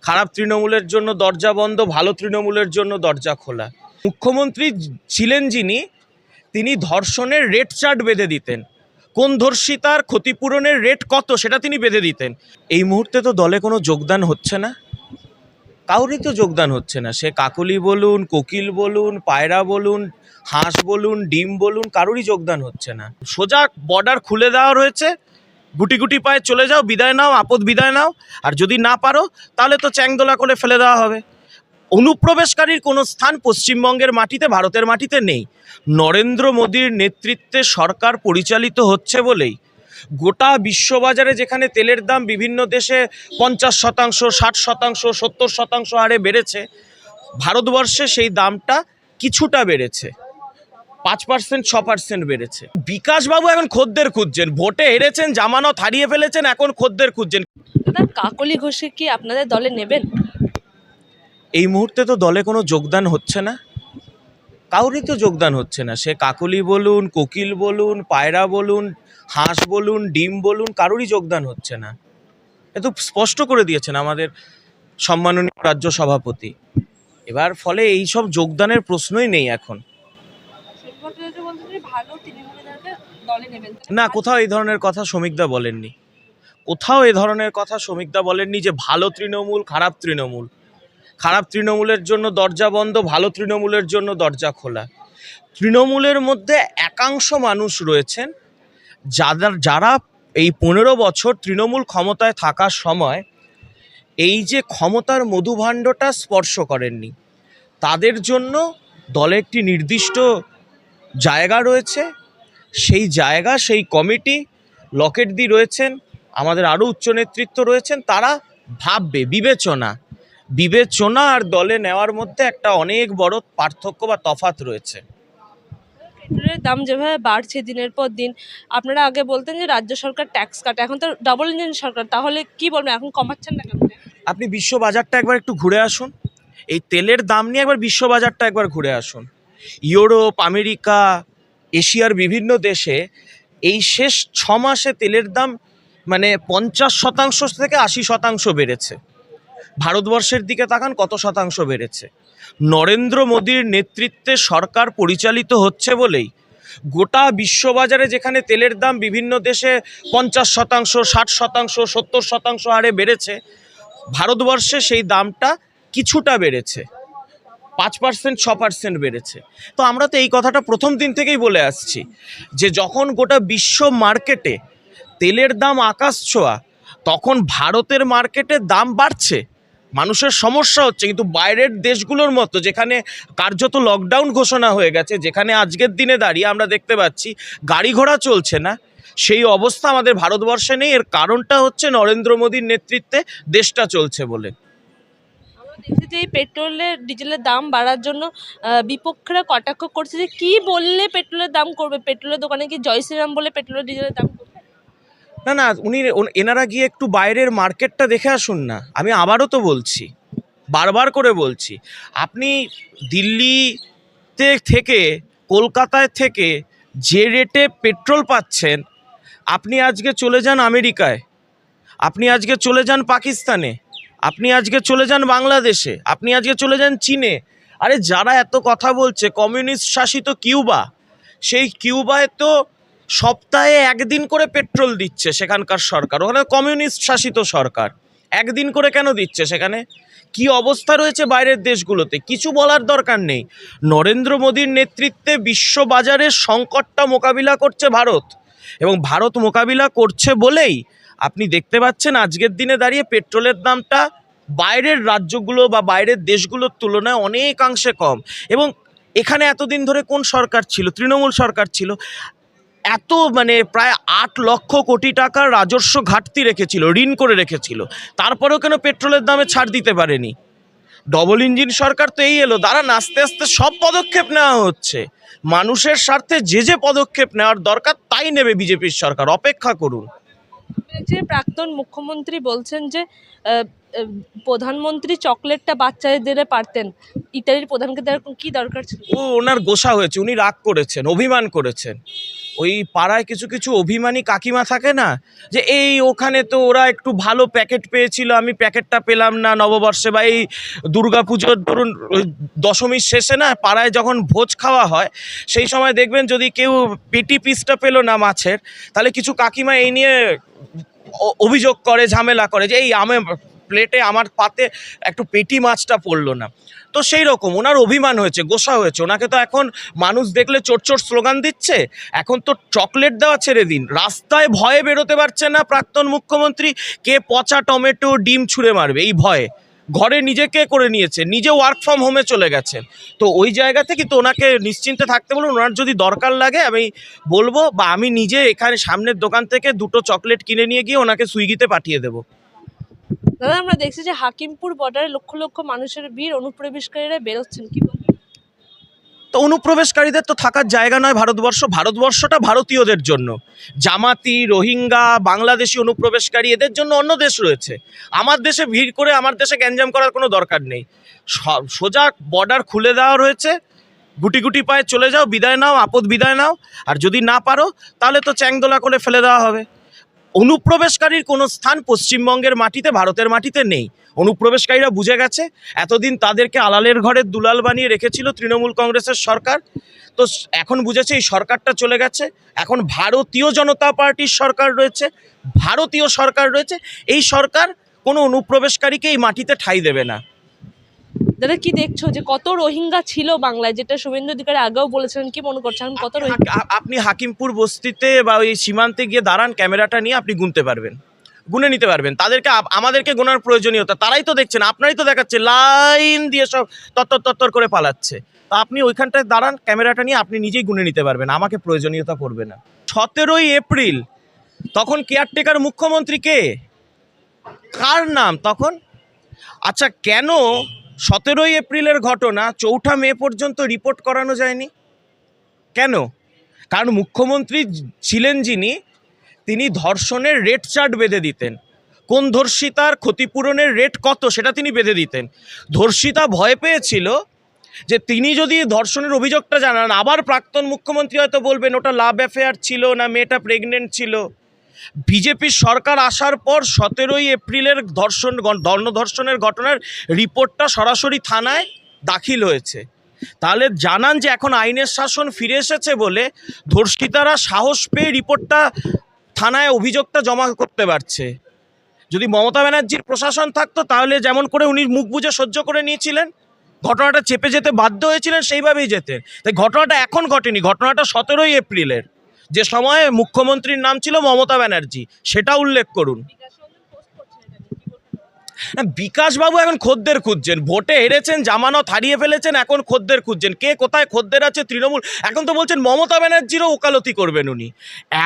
খারাপ তৃণমূলের জন্য দরজা বন্ধ, ভালো তৃণমূলের জন্য দরজা খোলা। মুখ্যমন্ত্রী ছিলেন যিনি, তিনি ধর্ষণের রেট চার্ট বেঁধে দিতেন, কোন ধর্ষিতার ক্ষতিপূরণের রেট কত সেটা তিনি বেঁধে দিতেন। এই মুহূর্তে তো দলে কোনো যোগদান হচ্ছে না, কাউরই তো যোগদান হচ্ছে না। সে কাকলি বলুন, কোকিল বলুন, পায়রা বলুন, হাঁস বলুন, ডিম বলুন, কারোরই যোগদান হচ্ছে না। সোজা বর্ডার খুলে দেওয়া রয়েছে, গুটি গুটি পায়ে চলে যাও, বিদায় নাও, আপদ বিদায় নাও। আর যদি না পারো তাহলে তো চ্যাংদোলা করে ফেলে দেওয়া হবে। অনুপ্রবেশকারীর কোনো স্থান পশ্চিমবঙ্গের মাটিতে, ভারতের মাটিতে নেই। নরেন্দ্র মোদীর নেতৃত্বে সরকার পরিচালিত হচ্ছে বলেই গোটা বিশ্ববাজারে যেখানে তেলের দাম বিভিন্ন দেশে 50%, 60%, 70% হারে বেড়েছে, ভারতবর্ষে সেই দামটা কিছুটা বেড়েছে, 5%, 6% বেড়েছে। বিকাশবাবু এখন খদ্দের খুঁজছেন, ভোটে হেরেছেন, জামানত হারিয়ে ফেলেছেন, এখন খদ্দের খুঁজছেন। কাকলি ঘোষকে কি আপনাদের দলে নেবেন? এই মুহূর্তে তো দলে কোনো যোগদান হচ্ছে না, কাউরই তো যোগদান হচ্ছে না। সে কাকলি বলুন, কোকিল বলুন, পায়রা বলুন, হাঁস বলুন, ডিম বলুন, কারোরই যোগদান হচ্ছে না। এ তো স্পষ্ট করে দিয়েছেন আমাদের সম্মাননীয় রাজ্য সভাপতি। এবার ফলে এই সব যোগদানের প্রশ্নই নেই এখন। না, কোথাও এই ধরনের কথা শ্রমিকদা বলেননি, কোথাও এ ধরনের কথা শ্রমিকদা বলেননি যে ভালো তৃণমূল, খারাপ তৃণমূল। খারাপ তৃণমূলের জন্য দরজা বন্ধ, ভালো তৃণমূলের জন্য দরজা খোলা। তৃণমূলের মধ্যে একাংশ মানুষ রয়েছেন যারা এই 15 বছর তৃণমূল ক্ষমতায় থাকার সময় এই যে ক্ষমতার মধুভাণ্ডটা স্পর্শ করেননি। তাদের জন্য দলে একটি নির্দিষ্ট জায়গা রয়েছে, সেই জায়গা, সেই কমিটি, লকেটদি রয়েছেন, আমাদের আরও উচ্চ নেতৃত্ব রয়েছেন, তারা ভাববে। বিবেচনা আর দলে নেওয়ার মধ্যে একটা অনেক বড় পার্থক্য বা তফাৎ রয়েছে। পেট্রোলের দাম যেভাবে বাড়ছে দিনের পর দিন, আপনারা আগে বলতেন যে রাজ্য সরকার ট্যাক্স কাটে, এখন তো ডাবল ইঞ্জিন সরকার, তাহলে কি বলবেন এখন কমাচ্ছেন না কেন? আপনি বিশ্ববাজারটা একবার একটু ঘুরে আসুন, এই তেলের দাম নিয়ে একবার বিশ্ববাজারটা একবার ঘুরে আসুন। ইউরোপ, আমেরিকা, এশিয়ার বিভিন্ন দেশে এই শেষ 6 মাসে তেলের দাম 50% থেকে 80% বেড়েছে। ভারতবর্ষের দিকে তাকান, কত শতাংশ বেড়েছে। নরেন্দ্র মোদীর নেতৃত্বে সরকার পরিচালিত হচ্ছে বলেই গোটা বিশ্ববাজারে যেখানে তেলের দাম বিভিন্ন দেশে 50%, 60%, 70% হারে বেড়েছে, ভারতবর্ষে সেই দামটা কিছুটা বেড়েছে, 5%, 6% বেড়েছে। তো আমরা তো এই কথাটা প্রথম দিন থেকেই বলে আসছি যে যখন গোটা বিশ্ব মার্কেটে তেলের দাম আকাশ ছোঁয়া, তখন ভারতের মার্কেটে দাম বাড়ছে, মানুষের সমস্যা হচ্ছে। কিন্তু বাইরের দেশগুলোর মতো যেখানে কার্যত লকডাউন ঘোষণা হয়ে গেছে, যেখানে আজকের দিনে দাঁড়িয়ে আমরা দেখতে পাচ্ছি গাড়ি ঘোড়া চলছে না, সেই অবস্থা আমাদের ভারতবর্ষে নেই। এর কারণটা হচ্ছে নরেন্দ্র মোদীর নেতৃত্বে দেশটা চলছে বলে। আমরা দেখছি যে এই পেট্রোলের ডিজেলের দাম বাড়ার জন্য বিপক্ষীরা কটাক্ষ করছে যে কি বললে পেট্রোলের দাম করবে, পেট্রোলের দোকানে কি জয় শ্রীরাম বলে পেট্রোলের ডিজেলের দাম করবে? না, এনারা গিয়ে একটু বাইরের মার্কেটটা দেখে আসুন না। আমি আবারও তো বলছি, বারবার করে বলছি, আপনি দিল্লিতে থেকে, কলকাতায় থেকে যে রেটে পেট্রোল পাচ্ছেন, আপনি আজকে চলে যান আমেরিকায়, আপনি আজকে চলে যান পাকিস্তানে, আপনি আজকে চলে যান বাংলাদেশে, আপনি আজকে চলে যান চীনে। আরে যারা এত কথা বলছে, কমিউনিস্ট শাসিত কিউবা, সেই কিউবায় তো সপ্তাহে 1 দিন করে পেট্রোল দিচ্ছে সেখানকার সরকার। ওখানে কমিউনিস্ট শাসিত সরকার, 1 দিন করে কেন দিচ্ছে? সেখানে কি অবস্থা রয়েছে বাইরের দেশগুলোতে, কিছু বলার দরকার নেই। নরেন্দ্র মোদীর নেতৃত্বে বিশ্ববাজারের সংকটটা মোকাবিলা করছে ভারত, এবং ভারত মোকাবিলা করছে বলেই আপনি দেখতে পাচ্ছেন আজকের দিনে দাঁড়িয়ে পেট্রোলের দামটা বাইরের রাজ্যগুলো বা বাইরের দেশগুলোর তুলনায় অনেকাংশে কম। এবং এখানে এতদিন ধরে কোন সরকার ছিল? তৃণমূল সরকার ছিল। এত প্রায় 8 লক্ষ কোটি টাকার রাজস্ব ঘাটতি রেখেছিল, ঋণ করে রেখেছিল, তারপরেও কেন পেট্রোলের দামে ছাড় দিতে পারেনি? ডবল ইঞ্জিন সরকার তো এই এলো, দাঁড়ান, আস্তে আস্তে সব পদক্ষেপ নেওয়া হচ্ছে। মানুষের স্বার্থে যে পদক্ষেপ নেওয়ার দরকার তাই নেবে বিজেপির সরকার, অপেক্ষা করুন। যে প্রাক্তন মুখ্যমন্ত্রী বলছেন যে প্রধানমন্ত্রী চকলেটটা বাচ্চাদের পারতেন, ইতালির প্রধানকে কি দরকার ছিল? ওনার গোসা হয়েছে, উনি রাগ করেছেন, অভিমান করেছেন। ওই পাড়ায় কিছু কিছু অভিমানী কাকিমা থাকে না, যে এই ওখানে তো ওরা একটু ভালো প্যাকেট পেয়েছিল, আমি প্যাকেটটা পেলাম না নববর্ষে, বা এই দুর্গাপুজোর ধরুন ওই দশমীর শেষে না পাড়ায় যখন ভোজ খাওয়া হয়, সেই সময় দেখবেন যদি কেউ পেটি পিসটা পেলো না মাছের, তাহলে কিছু কাকিমা এই নিয়ে অভিযোগ করে, ঝামেলা করে, যে এই প্লেটে আমার পাতে একটু পেটি মাছটা পড়লো না। তো সেই রকম ওনার অভিমান হয়েছে, গোসা হয়েছে, ওনাকে তো এখন মানুষ দেখলে চোট চোট স্লোগান দিচ্ছে। এখন তো চকলেট দেওয়া ছেড়ে দিন, রাস্তায় ভয়ে বেরোতে পারছে না প্রাক্তন মুখ্যমন্ত্রী, কে পচা টমেটো ডিম ছুঁড়ে মারবে এই ভয়ে, ঘরে নিজেকে করে নিয়েছে, নিজে ওয়ার্ক ফ্রম হোমে চলে গেছেন। তো ওই জায়গা থেকে তো ওনাকে নিশ্চিন্তে থাকতে বলুন, ওনার যদি দরকার লাগে আমি বলবো, বা আমি নিজে এখানে সামনের দোকান থেকে 2টো চকলেট কিনে নিয়ে গিয়ে ওনাকে সুইগিতে পাঠিয়ে দেবো। দাদা আমরা দেখছি যে হাকিমপুর বর্ডারে লক্ষ লক্ষ মানুষের ভিড়, অনুপ্রবেশকারীরা বেরোচ্ছেন, কি বলবেন? তো অনুপ্রবেশকারীদের তো থাকার জায়গা নয় ভারতবর্ষটা ভারতীয়দের জন্য। জামাতি, রোহিঙ্গা, বাংলাদেশি অনুপ্রবেশকারী এদের জন্য অন্য দেশ রয়েছে। আমার দেশে ভিড় করে আমার দেশে গ্যাঞ্জাম করার কোনো দরকার নেই। সোজা বর্ডার খুলে দেওয়া রয়েছে, গুটি গুটি পায়ে চলে যাও, বিদায় নাও, আপদ বিদায় নাও। আর যদি না পারো তাহলে তো চ্যাংদোলা করে ফেলে দেওয়া হবে। অনুপ্রবেশকারীর কোনো স্থান পশ্চিমবঙ্গের মাটিতে, ভারতের মাটিতে নেই। অনুপ্রবেশকারীরা বুঝে গেছে, এতদিন তাদেরকে আলালের ঘরের দুলাল বানিয়ে রেখেছিল তৃণমূল কংগ্রেসের সরকার। তো এখন বুঝেছে এই সরকারটা চলে গেছে, এখন ভারতীয় জনতা পার্টির সরকার রয়েছে, ভারতীয় সরকার রয়েছে। এই সরকার কোনো অনুপ্রবেশকারীকে এই মাটিতে ঠাঁই দেবে না। দাদা কি দেখছো যে কত রোহিঙ্গা ছিল বাংলায়, যেটা শুভেন্দু অধিকারী আগেও বলেছিলেন, কি মনে করছেন কত রোহিঙ্গা? আপনি হাকিমপুর বস্তিতে বা ওই সীমান্তে গিয়ে দাঁড়ান, ক্যামেরাটা নিয়ে আপনি গুনতে পারবেন, গুনে নিতে পারবেন। তাদেরকে আমাদেরকে গোনার প্রয়োজনীয়তা, তারাই তো দেখছেন, আপনারই তো দেখাচ্ছে লাইন দিয়ে সব তত্তর তত্তর করে পালাচ্ছে। তা আপনি ওইখানটায় দাঁড়ান, ক্যামেরাটা নিয়ে আপনি নিজেই গুনে নিতে পারবেন, আমাকে প্রয়োজনীয়তা পড়বে না। 17ই এপ্রিল তখন কেয়ারটেকার মুখ্যমন্ত্রী কে, কার নাম তখন? আচ্ছা, কেন 17ই এপ্রিলের ঘটনা 4ঠা মে পর্যন্ত রিপোর্ট করানো যায়নি? কেন? কারণ মুখ্যমন্ত্রী ছিলেন যিনি, তিনি ধর্ষণের রেট চার্ট বেঁধে দিতেন, কোন ধর্ষিতার ক্ষতিপূরণের রেট কত সেটা তিনি বেঁধে দিতেন। ধর্ষিতা ভয় পেয়েছিল যে তিনি যদি ধর্ষণের অভিযোগটা জানান, আবার প্রাক্তন মুখ্যমন্ত্রী হয়তো বলবেন ওটা লাভ অ্যাফেয়ার ছিল না, মেয়েটা প্রেগনেন্ট ছিল। বিজেপির সরকার আসার পর 17ই এপ্রিলের গণধর্ষণের ঘটনার রিপোর্টটা সরাসরি থানায় দাখিল হয়েছে। তাহলে জানান যে এখন আইনের শাসন ফিরে এসেছে বলে ধর্ষিতারা সাহস পেয়ে রিপোর্টটা থানায় অভিযোগটা জমা করতে পারছে। যদি মমতা ব্যানার্জির প্রশাসন থাকতো তাহলে যেমন করে উনি মুখ বুজে সহ্য করে নিয়েছিলেন, ঘটনাটা চেপে যেতে বাধ্য হয়েছিলেন, সেইভাবেই যেতেন। তাই ঘটনাটা এখন ঘটেনি, ঘটনাটা 17ই এপ্রিলের, যে সময়ে মুখ্যমন্ত্রীর নাম ছিল মমতা ব্যানার্জি, সেটা উল্লেখ করুন। বিকাশবাবু এখন খদ্দের খুঁজছেন, ভোটে হেরেছেন, জামানত হারিয়ে ফেলেছেন, এখন খদ্দের খুঁজছেন। কে কোথায় খদ্দের আছে? তৃণমূল। এখন তো বলছেন মমতা ব্যানার্জিরও ওকালতি করবেন উনি।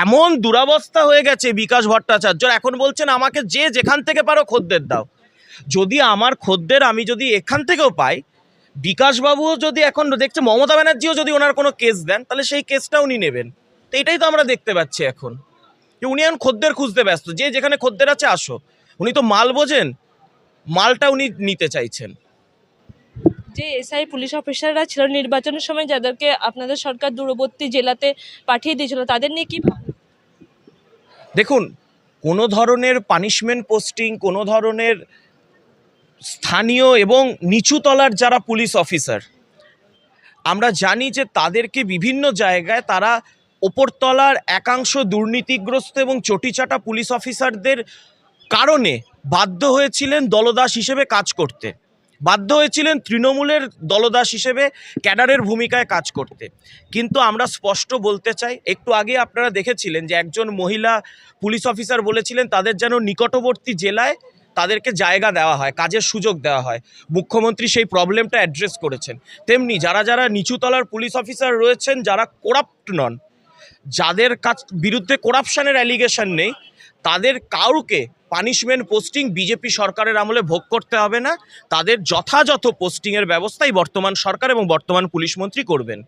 এমন দুরাবস্থা হয়ে গেছে বিকাশ ভট্টাচার্য, এখন বলছেন আমাকে যে যেখান থেকে পারো খদ্দের দাও। যদি আমার খদ্দের আমি যদি এখান থেকেও পাই, বিকাশবাবুও যদি এখন দেখছে মমতা ব্যানার্জিও যদি ওনার কোনো কেস দেন, তাহলে সেই কেসটা উনি নেবেন। তো এটাই তো আমরা দেখতে পাচ্ছি এখন, যে উনি এখন খদ্দের খুঁজতে ব্যস্ত, যে যেখানে খদ্দের আছে আসো। উনি তো মাল বোঝেন, মালটা উনি নিতে চাইছেন। যে এসআই পুলিশ অফিসাররা ছিল নির্বাচনের সময়, যাদেরকে আপনাদের সরকার দূরবর্তী জেলাতে পাঠিয়ে দিয়েছিল, তাদের নিয়ে কি ভাবছেন? দেখুন, কোনো ধরনের পানিশমেন্ট পোস্টিং, কোনো ধরনের স্থানীয় এবং নিচুতলার যারা পুলিশ অফিসার, আমরা জানি যে তাদেরকে বিভিন্ন জায়গায় তারা ওপরতলার একাংশ দুর্নীতিগ্রস্ত এবং চটিচাটা পুলিশ অফিসারদের কারণে বাধ্য হয়েছিলেন দলদাস হিসেবে কাজ করতে, বাধ্য হয়েছিলেন তৃণমূলের দলদাস হিসেবে ক্যাডারের ভূমিকায় কাজ করতে। কিন্তু আমরা স্পষ্ট বলতে চাই, একটু আগে আপনারা দেখেছিলেন যে একজন মহিলা পুলিশ অফিসার বলেছিলেন তাদের যেন নিকটবর্তী জেলায় তাদেরকে জায়গা দেওয়া হয়, কাজের সুযোগ দেওয়া হয়। মুখ্যমন্ত্রী সেই প্রবলেমটা অ্যাড্রেস করেছেন। তেমনি যারা যারা নিচুতলার পুলিশ অফিসার রয়েছেন, যারা করাপ্ট নন, যাদের বিরুদ্ধে করাপশনের অ্যালিগেশন নেই, তাদের কাউকে পানিশমেন্ট পোস্টিং বিজেপি সরকারের আমলে ভোগ করতে হবে না। তাদের যথাযথ পোস্টিংয়ের ব্যবস্থাই বর্তমান সরকার এবং বর্তমান পুলিশ মন্ত্রী করবেন।